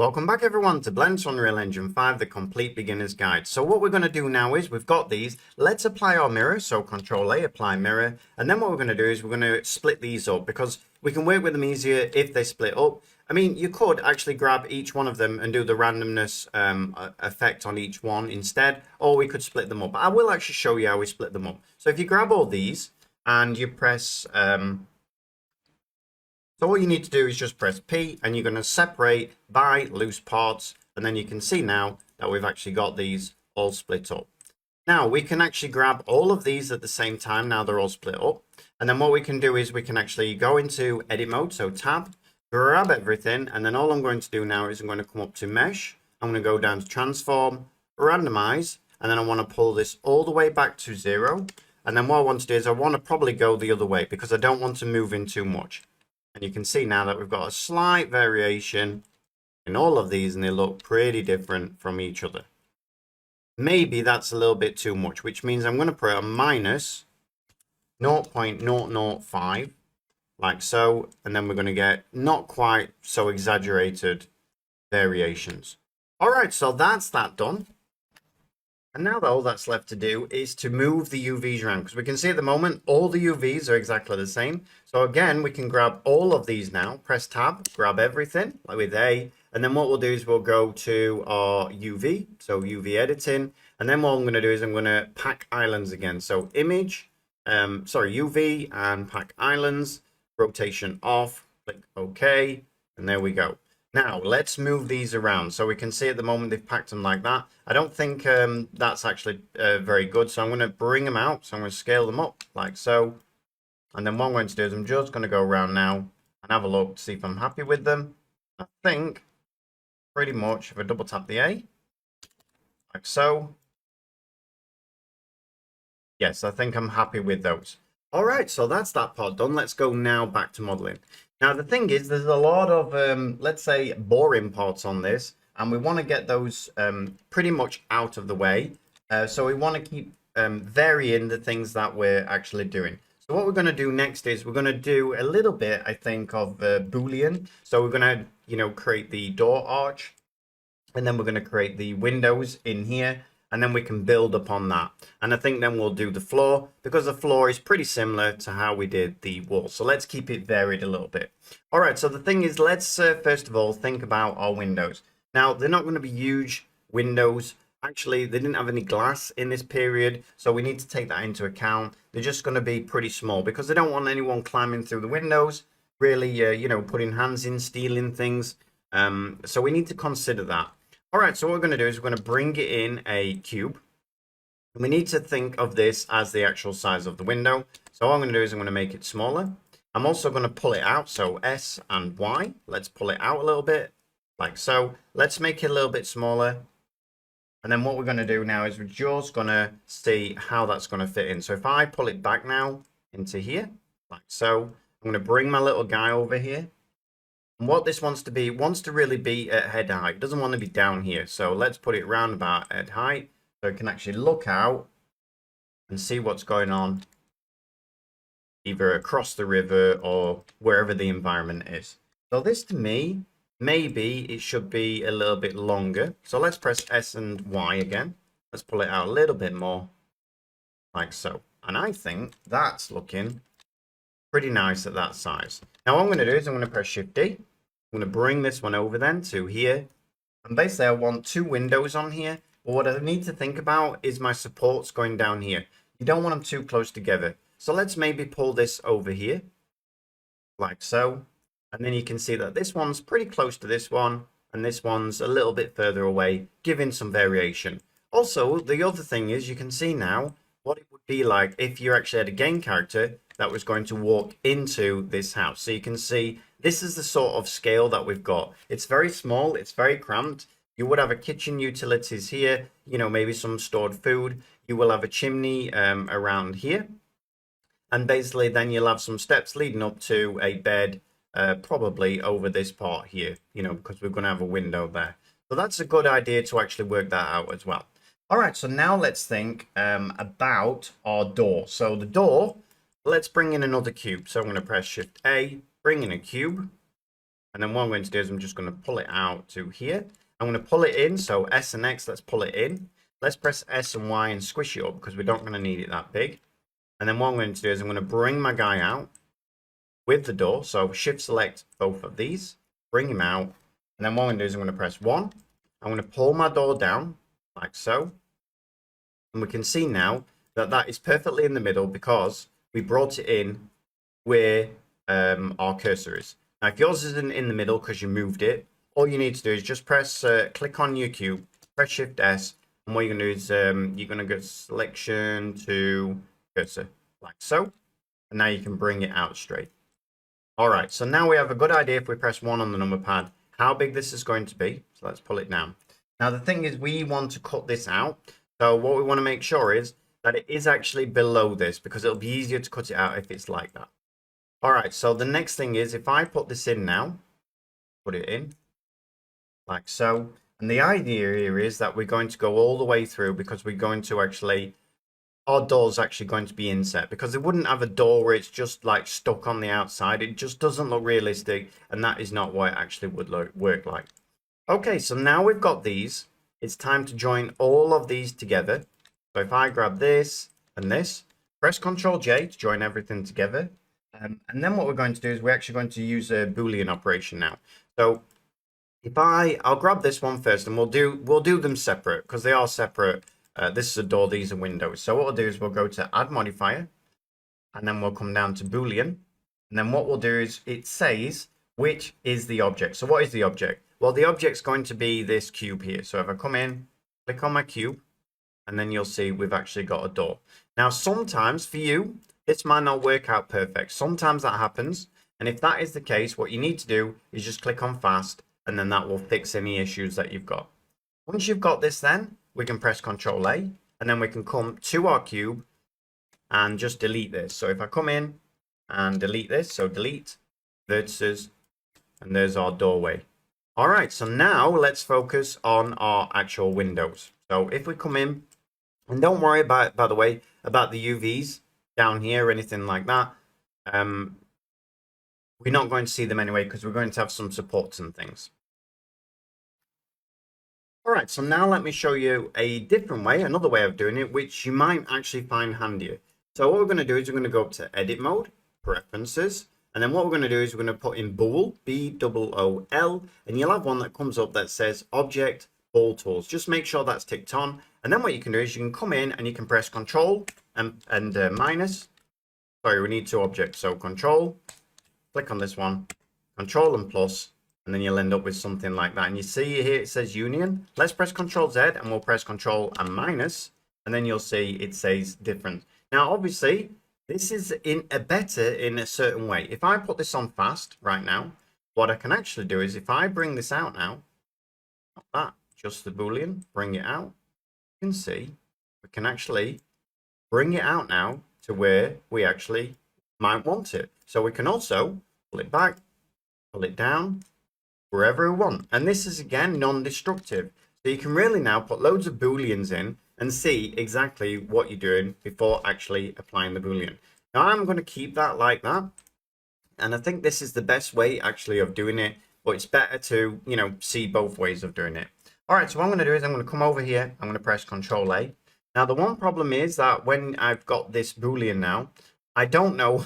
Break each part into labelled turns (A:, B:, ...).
A: Welcome back everyone to Blend's Unreal Engine 5, the complete beginner's guide. So what we're going to do now is we've got these. Let's apply our mirror. So Control A, apply mirror. And then what we're going to do is we're going to split these up because we can work with them easier if they split up. I mean, you could actually grab each one of them and do the randomness effect on each one instead, or we could split them up. I will actually show you how we split them up. So if you grab all these and you press... So all you need to do is just press P and you're going to separate by loose parts. And then you can see now that we've actually got these all split up. Now we can actually grab all of these at the same time. Now they're all split up. And then what we can do is we can actually go into edit mode. So tab, grab everything. And then all I'm going to do now is I'm going to come up to mesh. I'm going to go down to transform, randomize. And then I want to pull this all the way back to 0. And then what I want to do is I want to probably go the other way because I don't want to move in too much. And you can see now that we've got a slight variation in all of these and they look pretty different from each other. Maybe that's a little bit too much, which means I'm going to put a minus 0.005 like so. And then we're going to get not quite so exaggerated variations. All right, so that's that done. And now all that's left to do is to move the UVs around because we can see at the moment all the UVs are exactly the same. So again, we can grab all of these now, press tab, grab everything like with A. And then what we'll do is we'll go to our UV, so UV editing. And then what I'm going to do is I'm going to pack islands again. So image, UV and pack islands, rotation off, click OK. And there we go. Now, let's move these around. So we can see at the moment they've packed them like that. I don't think that's actually very good. So I'm going to bring them out. So I'm going to scale them up like so. And then what I'm going to do is I'm just going to go around now and have a look to see if I'm happy with them. I think pretty much if I double tap the A, like so. Yes, I think I'm happy with those. All right, so that's that part done. Let's go now back to modeling. Now, the thing is, there's a lot of, let's say, boring parts on this, and we want to get those pretty much out of the way. So we want to keep varying the things that we're actually doing. So what we're going to do next is we're going to do a little bit, I think, of Boolean. So we're going to, create the door arch, and then we're going to create the windows in here. And then we can build upon that. And I think then we'll do the floor because the floor is pretty similar to how we did the wall. So let's keep it varied a little bit. All right, so the thing is, let's first of all think about our windows. Now, they're not going to be huge windows. Actually, they didn't have any glass in this period. So we need to take that into account. They're just going to be pretty small because they don't want anyone climbing through the windows, really, putting hands in, stealing things. So we need to consider that. All right, so what we're going to do is we're going to bring it in a cube. And we need to think of this as the actual size of the window. So all I'm going to do is I'm going to make it smaller. I'm also going to pull it out. So S and Y. Let's pull it out a little bit like so. Let's make it a little bit smaller. And then what we're going to do now is we're just going to see how that's going to fit in. So if I pull it back now into here like so, I'm going to bring my little guy over here. And what this wants to really be at head height. It doesn't want to be down here. So let's put it round about head height so it can actually look out and see what's going on either across the river or wherever the environment is. So this to me, maybe it should be a little bit longer. So let's press S and Y again. Let's pull it out a little bit more like so. And I think that's looking pretty nice at that size. Now what I'm going to do is I'm going to press Shift D. I'm going to bring this one over then to here. And basically I want two windows on here. But what I need to think about is my supports going down here. You don't want them too close together. So let's maybe pull this over here like so. And then you can see that this one's pretty close to this one. And this one's a little bit further away, giving some variation. Also, the other thing is you can see now what it would be like if you actually had a game character that was going to walk into this house. So you can see this is the sort of scale that we've got. It's very small, it's very cramped. You would have a kitchen utilities here, maybe some stored food. You will have a chimney around here. And basically then you'll have some steps leading up to a bed, probably over this part here, because we're going to have a window there. So that's a good idea to actually work that out as well. All right, so now let's think about our door. So the door, let's bring in another cube. So I'm going to press Shift A, bring in a cube. And then what I'm going to do is I'm just going to pull it out to here. I'm going to pull it in. So S and X, let's pull it in. Let's press S and Y and squish it up because we're not going to need it that big. And then what I'm going to do is I'm going to bring my guy out with the door. So shift select both of these, bring him out. And then what I'm going to do is I'm going to press 1. I'm going to pull my door down like so. And we can see now that that is perfectly in the middle because we brought it in where our cursor is. Now, if yours isn't in the middle because you moved it, all you need to do is just press, click on your cube, press Shift S, and what you're going to do is you're going to go selection to cursor, like so. And now you can bring it out straight. All right, so now we have a good idea if we press 1 on the number pad, how big this is going to be. So let's pull it down. Now, the thing is we want to cut this out. So what we want to make sure is that it is actually below this because it'll be easier to cut it out if it's like that. All right, so the next thing is if I put this in now, put it in like so. And the idea here is that we're going to go all the way through because we're going to actually, our door's actually going to be inset because they wouldn't have a door where it's just like stuck on the outside. It just doesn't look realistic. And that is not what it actually would work like. Okay, so now we've got these. It's time to join all of these together. So if I grab this and this, press Ctrl J to join everything together. And then what we're going to do is we're actually going to use a Boolean operation now. So if I'll grab this one first and we'll do them separate because they are separate. This is a door, these are windows. So what we'll do is we'll go to add modifier and then we'll come down to Boolean. And then what we'll do is it says which is the object. So what is the object? Well, the object's going to be this cube here. So if I come in, click on my cube, and then you'll see we've actually got a door. Now, sometimes for you, this might not work out perfect. Sometimes that happens. And if that is the case, what you need to do is just click on fast, and then that will fix any issues that you've got. Once you've got this, then we can press Ctrl A, and then we can come to our cube and just delete this. So if I come in and delete this, so delete vertices, and there's our doorway. All right, so now let's focus on our actual windows. So if we come in, and don't worry about, by the way, about the UVs down here or anything like that. We're not going to see them anyway because we're going to have some supports and things. All right, so now let me show you a different way, another way of doing it, which you might actually find handier. So what we're going to do is we're going to go up to edit mode, preferences, and then what we're going to do is we're going to put in bool, B-O-O-L, and you'll have one that comes up that says object bool tools. Just make sure that's ticked on. And then what you can do is you can come in and you can press Control and minus. Sorry, we need 2 objects. So Control, click on this one, Control and plus, and then you'll end up with something like that. And you see here it says Union. Let's press Control Z and we'll press Control and minus, and then you'll see it says different. Now, obviously, this is better in a certain way. If I put this on fast right now, what I can actually do is if I bring this out now, not that, just the Boolean, bring it out, you can see we can actually bring it out now to where we actually might want it. So we can also pull it back, pull it down, wherever we want. And this is, again, non-destructive. So you can really now put loads of Booleans in and see exactly what you're doing before actually applying the Boolean. Now I'm going to keep that like that. And I think this is the best way actually of doing it, but it's better to, you know, see both ways of doing it. All right, so what I'm going to do is I'm going to come over here. I'm going to press Control A. Now the one problem is that when I've got this Boolean now, I don't know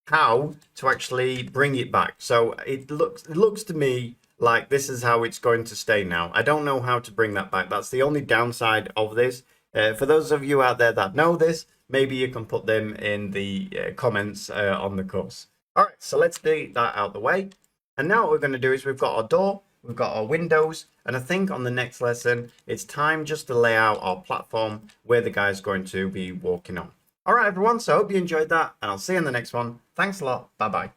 A: how to actually bring it back. So it looks to me like this is how it's going to stay now. I don't know how to bring that back. That's the only downside of this. For those of you out there that know this, maybe you can put them in the comments on the course. All right, so let's get that out of the way. And now what we're going to do is we've got our door, we've got our windows, and I think on the next lesson, it's time just to lay out our platform where the guy's going to be walking on. All right, everyone, so I hope you enjoyed that, and I'll see you in the next one. Thanks a lot. Bye-bye.